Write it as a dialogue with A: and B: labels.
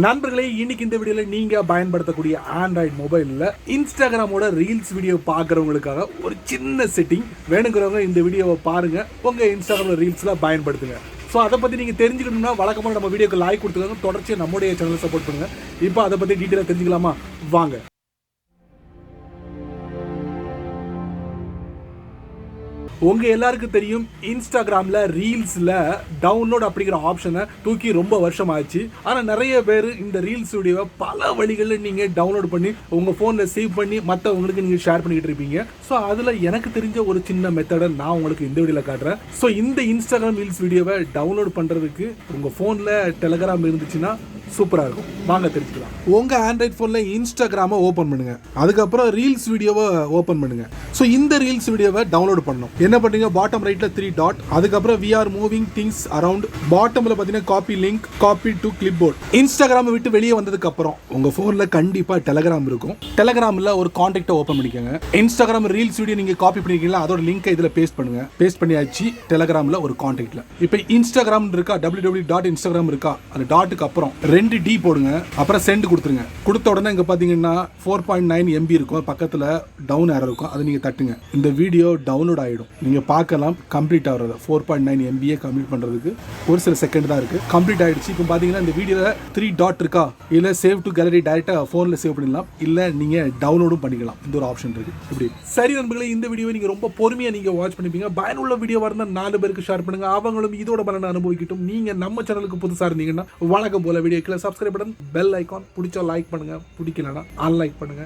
A: நண்பர்களே, இன்னைக்கு இந்த வீடியோல நீங்க பயன்படுத்தக்கூடிய ஆண்ட்ராய்டு மொபைல்ல இன்ஸ்டாகிராமோட ரீல்ஸ் வீடியோ பார்க்குறவங்களுக்காக ஒரு சின்ன செட்டிங் வேணுங்கிறவங்க இந்த வீடியோவை பாருங்க, உங்க இன்ஸ்டாகிராம் ரீல்ஸ்ல பயன்படுத்துங்க. ஸோ அதை பற்றி நீங்கள் தெரிஞ்சுக்கணும்னா வழக்கமாக நம்ம வீடியோக்கு லைக் கொடுத்துருக்காங்க, தொடர்ச்சியாக நம்முடைய சேனலை சப்போர்ட் பண்ணுங்க. இப்போ அதை பற்றி டீட்டெயிலாக தெரிஞ்சுக்கலாமா? வாங்க. உங்க எல்லாருக்கும் தெரியும், இன்ஸ்டாகிராம்ல ரீல்ஸ்ல டவுன்லோட் அப்படிங்கிற ஆப்ஷனை தூக்கி ரொம்ப வருஷம் ஆச்சு. ஆனா நிறைய பேர் இந்த ரீல்ஸ் வீடியோவை பல வழிகளில் நீங்க டவுன்லோட் பண்ணி உங்க போன்ல சேவ் பண்ணி மற்றவங்களுக்கு நீங்க ஷேர் பண்ணிட்டு இருப்பீங்க. ஸோ அதுல எனக்கு தெரிஞ்ச ஒரு சின்ன மெத்தடை நான் உங்களுக்கு இந்த வீடியோல காட்டுறேன். ஸோ இந்த இன்ஸ்டாகிராம் ரீல்ஸ் வீடியோவை டவுன்லோட் பண்றதுக்கு உங்க போன்ல டெலகிராம் இருந்துச்சுன்னா சூப்பரா இருக்கும். வாங்க தெரிஞ்சுக்கலாம். உங்க ஆண்ட்ராய்ட் போன்ல இன்ஸ்டாகிராமை ஓபன் பண்ணுங்க, அதுக்கப்புறம் ரீல்ஸ் வீடியோவை ஓபன் பண்ணுங்க. ஸோ இந்த ரீல்ஸ் வீடியோவை டவுன்லோட் பண்ணணும். என்ன பண்ணீங்க, பாட்டம் ரைட்ல 3 டாட், அதுக்கப்புறம் we are moving things around, பாட்டம்ல பாத்தீங்கன்னா copy link, copy to clipboard. Instagram விட்டு வெளியே வந்ததுக்கு அப்புறம் உங்க போன்ல கண்டிப்பா டெலகிராம் இருக்கும். டெலகிராம்ல ஒரு கான்டாக்ட் ஓபன் பண்ணிக்கோங்க. இன்ஸ்டாகிராம் ரீல்ஸ் வீடியோ நீங்க காப்பி பண்ணிருக்கீங்களா, அதோட லிங்கை இதுல பேஸ்ட் பண்ணுங்க. பேஸ்ட் பண்ணியாச்சு டெலகிராம்ல ஒரு கான்டாக்ட்ல. இப்போ இன்ஸ்டாகிராம் இருக்கா, www.instagram இருக்கா, அந்த டாட்டுக்கு அப்புறம் 2 டி போடுங்க, அப்புறம் சென்ட் கொடுத்துருங்க. கொடுத்த உடனே இங்க பாத்தீங்கன்னா 4.9 MB இருக்கும், பக்கத்துல டவுன் ஏரோ இருக்கும், அதை நீங்க தட்டுங்க. இந்த வீடியோ டவுன்லோட் ஆயிடும். நீங்க பார்க்கலாம் கம்ப்ளீட் ஆகுறது. 4.9 MB கம்ப்ளீட் பண்றதுக்கு ஒரு சில செகண்ட் தான் இருக்கு. கம்ப்ளீட் ஆயிடுச்சு. இப்போ பாத்தீங்கன்னா இந்த வீடியோல 3 டாட் இருக்கா, இல்ல சேவ் டு கேலரி டைரக்டா போன்ல சேவ் பண்ணிடலாம், இல்ல நீங்க டவுன்லோடும் பண்ணிக்கலாம். இந்த ஒரு ஆப்ஷன் இருக்கு. இப்படி சரி நண்பர்களே, இந்த வீடியோவை நீங்க ரொம்ப பொறுமையா நீங்க வாட்ச் பண்ணிப்பீங்க. பயனுள்ள வீடியோவா இருந்தா 4 பேருக்கு ஷேர் பண்ணுங்க, அவங்களும் இதோட பலனை அனுபவிக்கட்டும். நீங்க நம்ம சேனலுக்கு புதுசா இருந்தீங்கன்னா வழக்கம் போல வீடியோக்களை சப்ஸ்கிரைப் பண்ணுங்க, பெல் ஐகான் பிடிச்சா லைக் பண்ணுங்க, பிடிக்கலனா அன்லைக் பண்ணுங்க.